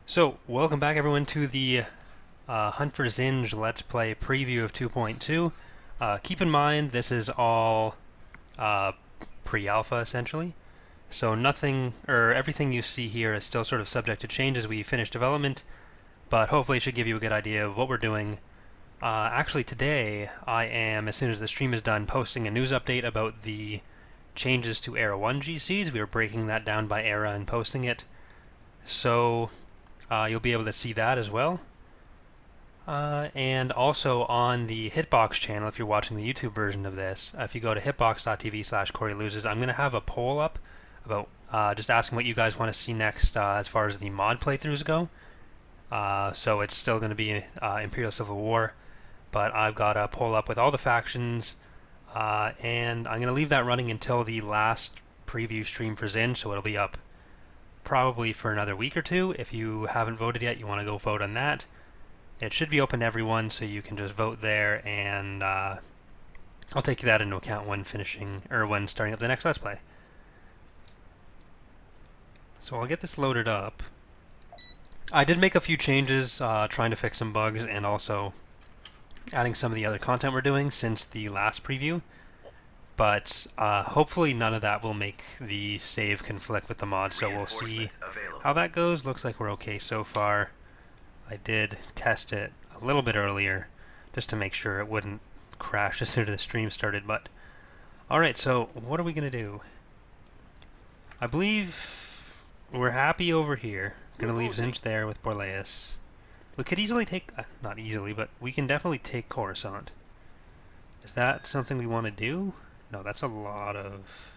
So, welcome back everyone to the Hunt for Zsinj Let's Play preview of 2.2. Keep in mind, this is all pre-alpha essentially. So nothing, or everything you see here is still sort of subject to change as we finish development, but hopefully it should give you a good idea of what we're doing. Actually today, I am, as soon as the stream is done, posting a news update about the changes to Era 1 GCs. We are breaking that down by era and posting it. So you'll be able to see that as well. And also on the Hitbox channel, if you're watching the YouTube version of this, if you go to hitbox.tv/CoreyLoses, I'm going to have a poll up about just asking what you guys want to see next as far as the mod playthroughs go. So it's still going to be Imperial Civil War, but I've got a poll up with all the factions, and I'm going to leave that running until the last preview stream for Zsinj, so it'll be up probably for another week or two. If you haven't voted yet, you want to go vote on that. It should be open to everyone, so you can just vote there, and I'll take that into account when finishing, or when starting up the next Let's Play. So I'll get this loaded up. I did make a few changes, trying to fix some bugs, and also adding some of the other content we're doing since the last preview. But hopefully none of that will make the save conflict with the mod, so we'll see how that goes. Looks like we're okay so far. I did test it a little bit earlier just to make sure it wouldn't crash as soon as the stream started. But alright, so what are we going to do? I believe we're happy over here. Going to leave Zsinj there with Borleas. We could easily take, not easily, but we can definitely take Coruscant. Is that something we want to do? No, that's a lot of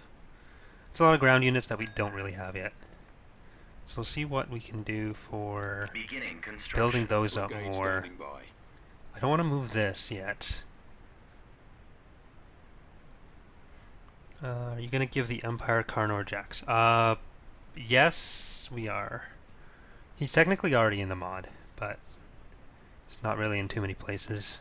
ground units that we don't really have yet. So we'll see what we can do for building those up more. I don't want to move this yet. Are you going to give the Empire Karnor Jax? Yes, we are. He's technically already in the mod, but it's not really in too many places.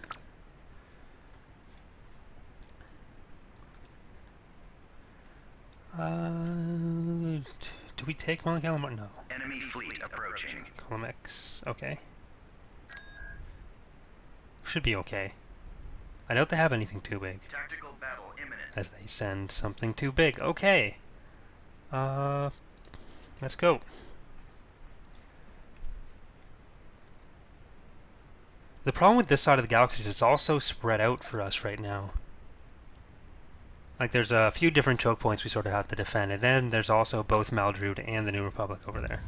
Do we take Mount Calamar? No. Enemy fleet approaching. Column X. Okay. Should be okay. I doubt they have anything too big. Tactical battle imminent. As they send something too big. Okay. Let's go. The problem with this side of the galaxy is it's all so spread out for us right now. Like, there's a few different choke points we sort of have to defend, and then there's also both Maldrude and the New Republic over there.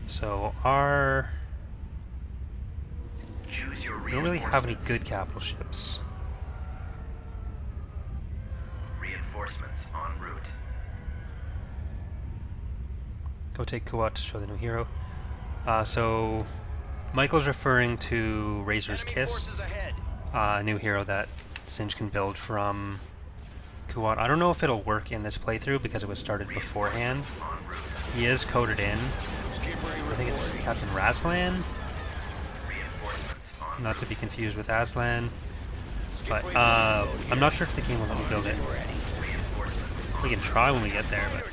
So we don't really have any good capital ships. Reinforcements en route. Go take Kuat to show the new hero. So Michael's referring to Razor's Kiss, a new hero that Zsinj can build from Kuat. I don't know if it'll work in this playthrough because it was started beforehand. He is coded in. I think it's Captain Razlan, not to be confused with Aslan. But I'm not sure if the game will let me build it. We can try when we get there, but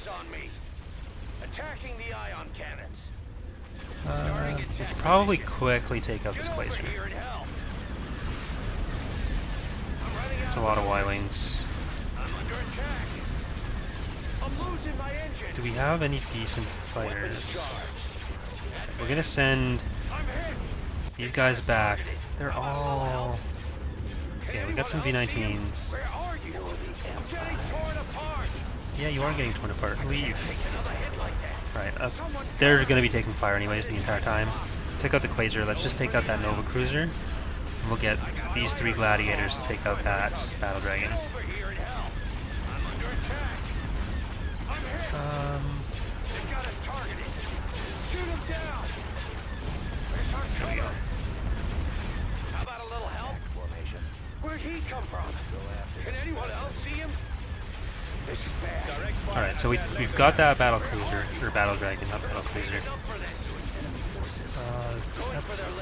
we should probably quickly take out this Quasar. It's a lot of Y-Wings. Do we have any decent fighters? We're gonna send these guys back. They're all... Okay, we got some V-19s. Yeah, you are getting torn apart. Leave. Right, they're gonna be taking fire anyways the entire time. Take out the Quasar. Let's just take out that Nova Cruiser. And we'll get these 3 Gladiators to take out that Battle Dragon. There we go. How about a little help? Where'd he come from? Can anyone else see him? This is bad. Alright, so we've got that Battle Cruiser, or Battle Dragon, not Battle Cruiser.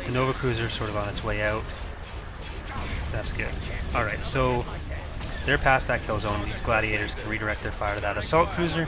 The Nova Cruiser is sort of on its way out. That's good. Alright, so they're past that kill zone. These Gladiators can redirect their fire to that Assault Cruiser.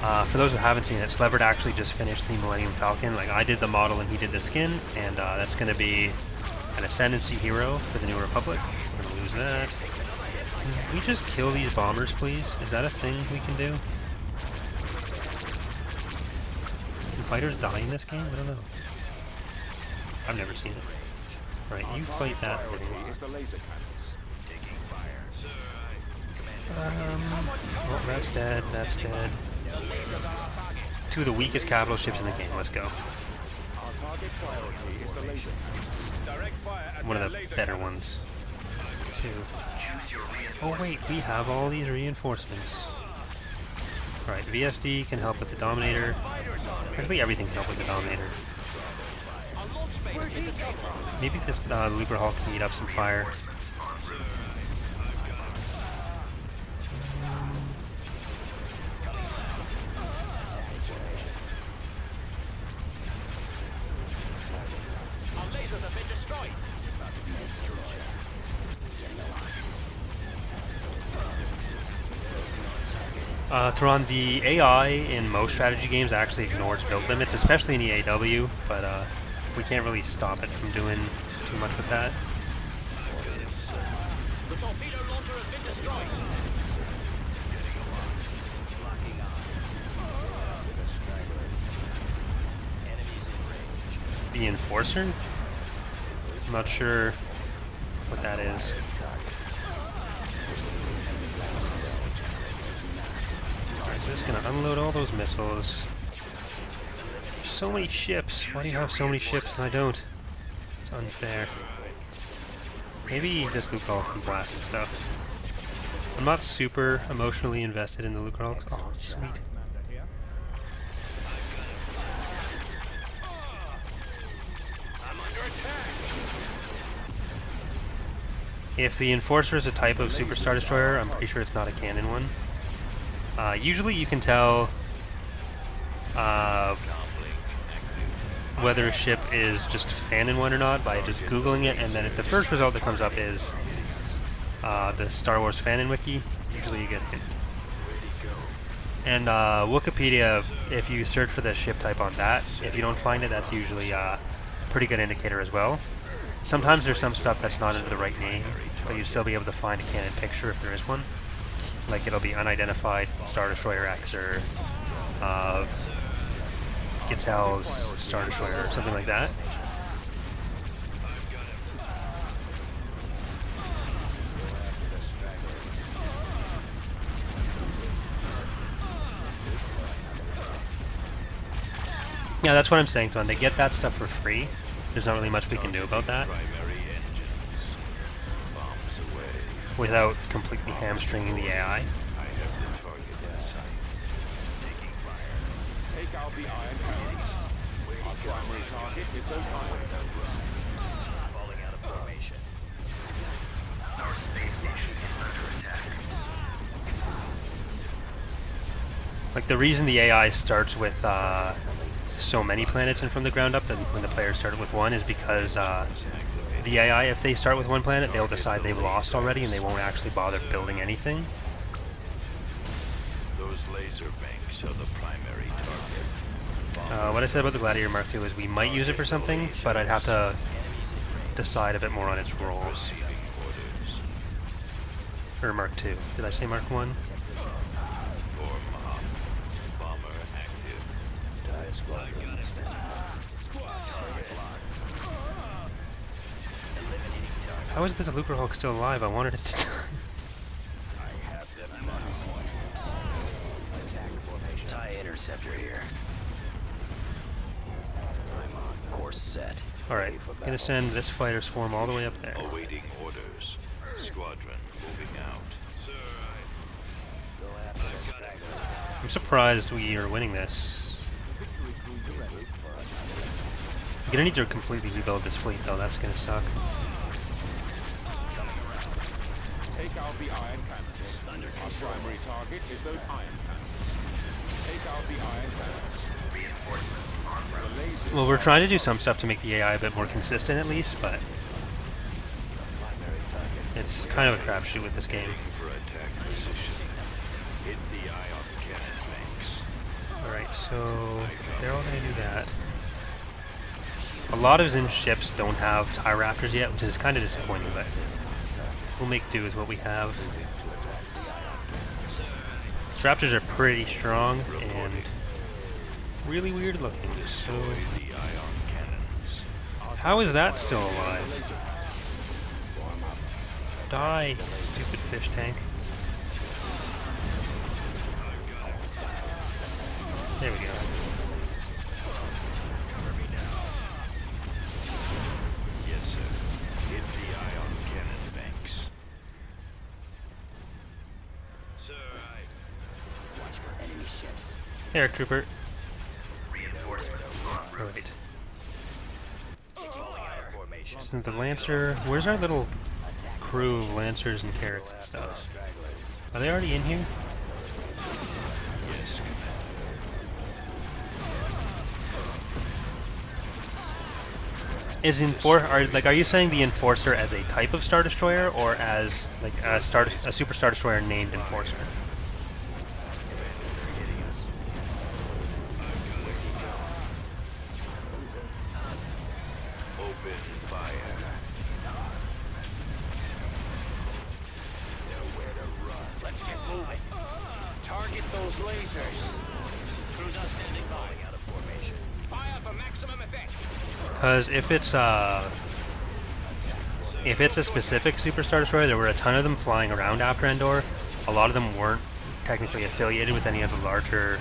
For those who haven't seen it, Slevert actually just finished the Millennium Falcon. Like, I did the model and he did the skin, and that's going to be an Ascendancy hero for the New Republic. We're going to lose that. Can we just kill these bombers, please? Is that a thing we can do? Can fighters die in this game? I don't know. I've never seen it. Right, you fight that thing. Well, that's dead, that's dead. Two of the weakest capital ships in the game, let's go. One of the better ones. Two. Oh wait, we have all these reinforcements. Alright, VSD can help with the Dominator. Actually, everything can help with the Dominator. Maybe this Lucre Hall can eat up some fire. Thrawn, the AI in most strategy games actually ignores build limits, especially in EAW, but we can't really stop it from doing too much with that. The Enforcer? I'm not sure what that is. Alright, so just gonna unload all those missiles. There's so many ships. Why do you have so many ships and I don't? It's unfair. Maybe this Lucre can blast some stuff. I'm not super emotionally invested in the Lucre. Oh, sweet. If the Enforcer is a type of Superstar Destroyer, I'm pretty sure it's not a canon one. Usually you can tell whether a ship is just a fanon one or not by just Googling it, and then if the first result that comes up is the Star Wars fanon wiki, usually you get a hint. And Wikipedia, if you search for the ship type on that, if you don't find it, that's usually a pretty good indicator as well. Sometimes there's some stuff that's not under the right name, but you'd still be able to find a canon picture if there is one. Like it'll be unidentified Star Destroyer X or Gittel's Star Destroyer or something like that. Yeah, that's what I'm saying, Ton. They get that stuff for free. There's not really much we can do about that without completely hamstringing the AI. Like the reason the AI starts with so many planets and from the ground up than when the players started with one is because the AI, if they start with one planet, they'll decide they've lost already and they won't actually bother building anything. Those laser banks are the primary target. What I said about the Gladiator Mark II is we might use it for something, but I'd have to decide a bit more on its role. Or Mark II. Did I say Mark 1? How is this Lucre Hulk still alive? I wanted it to die. TIE interceptor here. Course set. Alright, gonna send this fighter swarm all the way up there. Awaiting orders. Squadron moving out. I'm surprised we are winning this. I'm gonna need to completely rebuild this fleet though, that's gonna suck. Take out the iron cannons. Our primary target is those iron cannons. Take out the iron cannons. Reinforcements on route. Well, we're trying to do some stuff to make the AI a bit more consistent at least, but it's kind of a crapshoot with this game. For attack position. Hit the ion cannon banks. so they're all gonna do that. A lot of Zsinj ships don't have TIE Raptors yet, which is kind of disappointing, but we'll make do with what we have. These Raptors are pretty strong and really weird looking, so... How is that still alive? Die, stupid fish tank. There we go. Yes, sir. Hit the ion cannon banks. Sir, Watch for enemy ships. Air trooper. Reinforcements en route. Right. Falling out of formation. Isn't the Lancer... Where's our little crew of Lancers and Carracks and stuff? Are they already in here? yes, Is are you saying the Enforcer as a type of Star Destroyer, or as like a Super Star Destroyer named Enforcer? open fire. Nowhere to run. Let's get moving. Target those lasers. Crews are standing by. Falling out of formation. Fire for maximum effect. Because if it's a specific Super Star Destroyer, there were a ton of them flying around after Endor. A lot of them weren't technically affiliated with any of the larger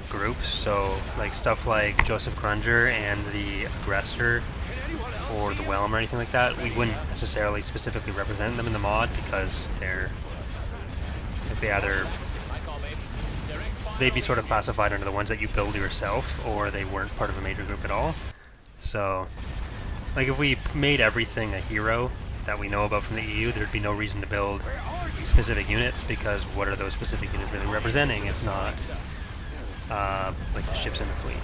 groups, so like stuff like Joseph Grunger and the Aggressor or the Whelm or anything like that, we wouldn't necessarily specifically represent them in the mod because they'd be sort of classified under the ones that you build yourself, or they weren't part of a major group at all. So, like if we made everything a hero that we know about from the EU, there'd be no reason to build specific units, because what are those specific units really representing if not like the ships in the fleet?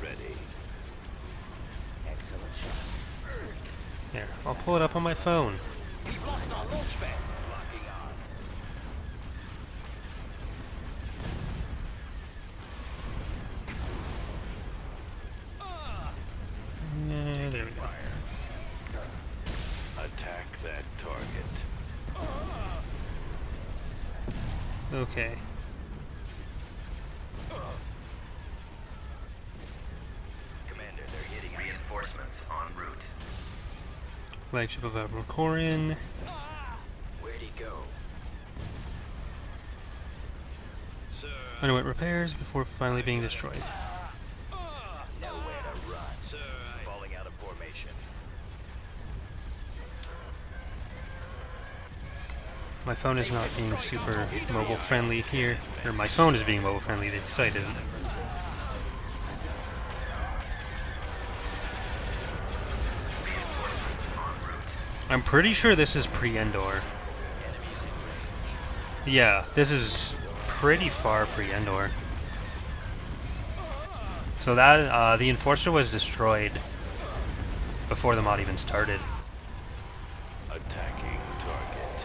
Ready. Excellent shot. Here, I'll pull it up on my phone. We've lost our launch pad. Locking on. Yeah, there we go. Attack that target. Okay. Commander, they're hitting us. Reinforcements en route. Flagship of Admiral Corrin. Where'd he go? Sir, Underwent repairs before finally being destroyed. Nowhere to run. sir, Falling out of formation. My phone is not being super mobile friendly here. Or my phone is being mobile friendly, the site isn't. Reinforcements en route. I'm pretty sure this is pre-Endor. Enemies in range. Yeah, this is pretty far pre-Endor. So that, the Enforcer was destroyed before the mod even started. attacking target.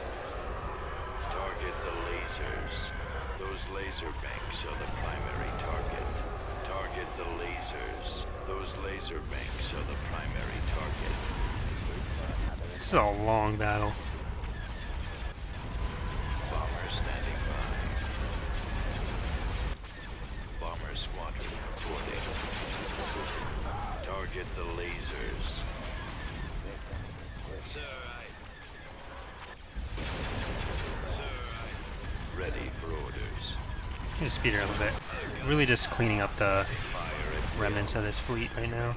Target the lasers. Those laser banks are the primary target. Target the lasers. Those laser banks are the primary target. This is a long battle. Bomber standing by. Bomber squadron reporting. Target the lasers. Sir, ready for orders. I'm gonna speed it up a bit. Really just cleaning up the remnants of this fleet right now.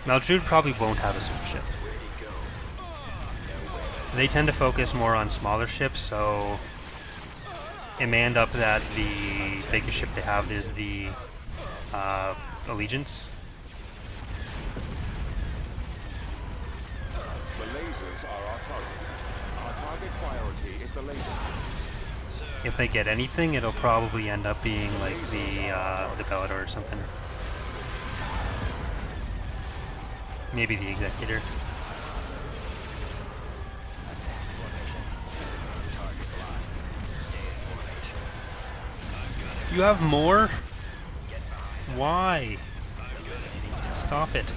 Maljude probably won't have a super ship. They tend to focus more on smaller ships, so it may end up that the biggest ship they have is the Allegiance. The lasers are our target. Our target priority is the laser beams. If they get anything, it'll probably end up being like the Bellator or something. Maybe the Executor. You have more? Why? Stop it.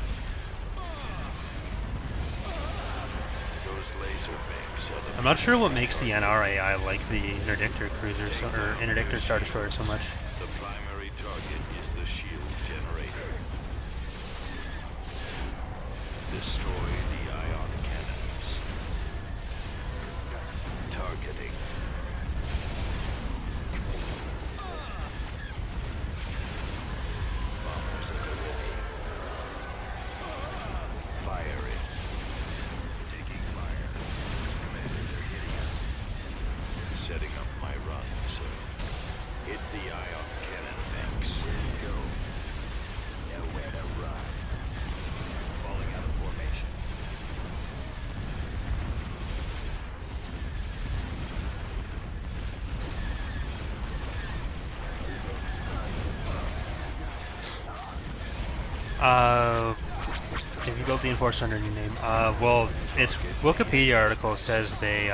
Those laser banks are the I'm not sure what makes the NRAI like the interdictor cruisers or interdictor Star Destroyers so much. The primary target is the shield generator. Destroy the ion cannons. Targeting. Bombers at the ready. Firing. Taking fire. Commander, they're hitting us. Setting up my run, sir. Hit the ion cannon banks. Where to go? Nowhere to run. Falling out of formation. If you built the Enforcer under a new name, well, its Wikipedia article says they,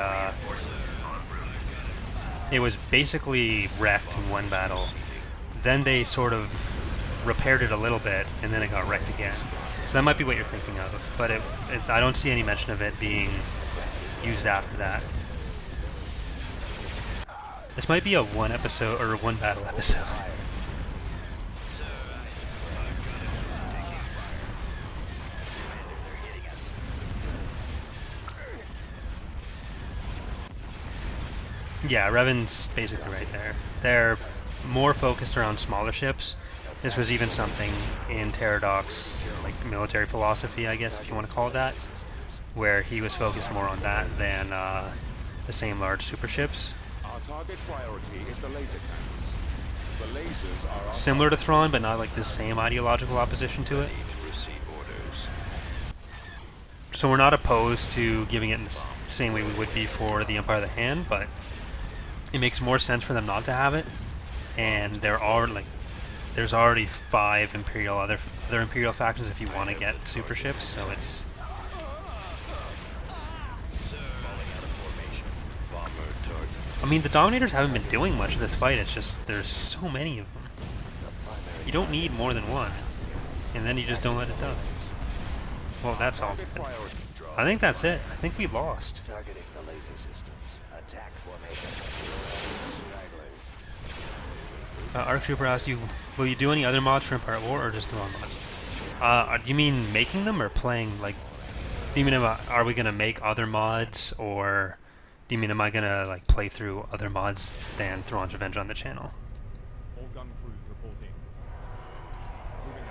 it was basically wrecked in one battle. Then they sort of repaired it a little bit, and then it got wrecked again. So that might be what you're thinking of, but I don't see any mention of it being used after that. This might be a one episode or one battle episode. Yeah, Revan's basically right there. They're more focused around smaller ships. This was even something in Pterodoc's like military philosophy, I guess, if you want to call it that, where he was focused more on that than the same large super ships. Our target priority is the laser cannons. The lasers are our Similar to Thrawn, but not like the same ideological opposition to it. Need to receive orders. So we're not opposed to giving it in the same way we would be for the Empire of the Hand, but it makes more sense for them not to have it. And there's already 5 Imperial other Imperial factions if you want to get super ships. So it's Bomber target. I mean the Dominators haven't been doing much of this fight. It's just there's so many of them. You don't need more than one, and then you just don't let it die. Well, that's all. target priority. I think that's it. I think we lost. Targeting the laser systems. Attack formation. Stragglers. Arc Trooper asks you, will you do any other mods for Empire at War or just Thrawn mods? Do you mean making them or playing? Like, do you mean are we gonna make other mods, or do you mean am I gonna like play through other mods than Thrawn's Revenge on the channel? All gun crews reporting. Moving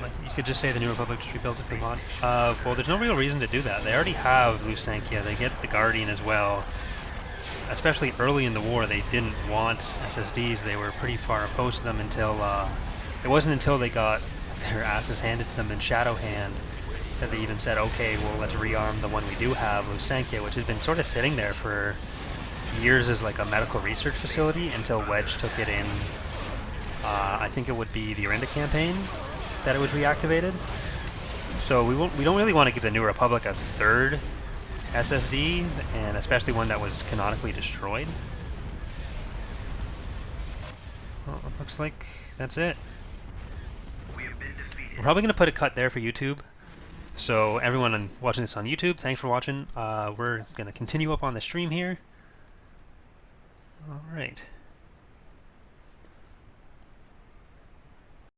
out. You could just say the New Republic just rebuilt it for mod. Well, there's no real reason to do that. They already have Lusankia. They get the Guardian as well. Especially early in the war, they didn't want SSDs. They were pretty far opposed to them until it wasn't until they got their asses handed to them in Shadowhand that they even said, okay, well, let's rearm the one we do have, Lusankia, which has been sort of sitting there for years as like a medical research facility until Wedge took it in. I think it would be the Orinda campaign that it was reactivated. So we don't really want to give the New Republic a third SSD, and especially one that was canonically destroyed. Well, looks like that's it. We have been defeated. We're probably going to put a cut there for YouTube. So everyone watching this on YouTube, thanks for watching. We're going to continue up on the stream here. All right.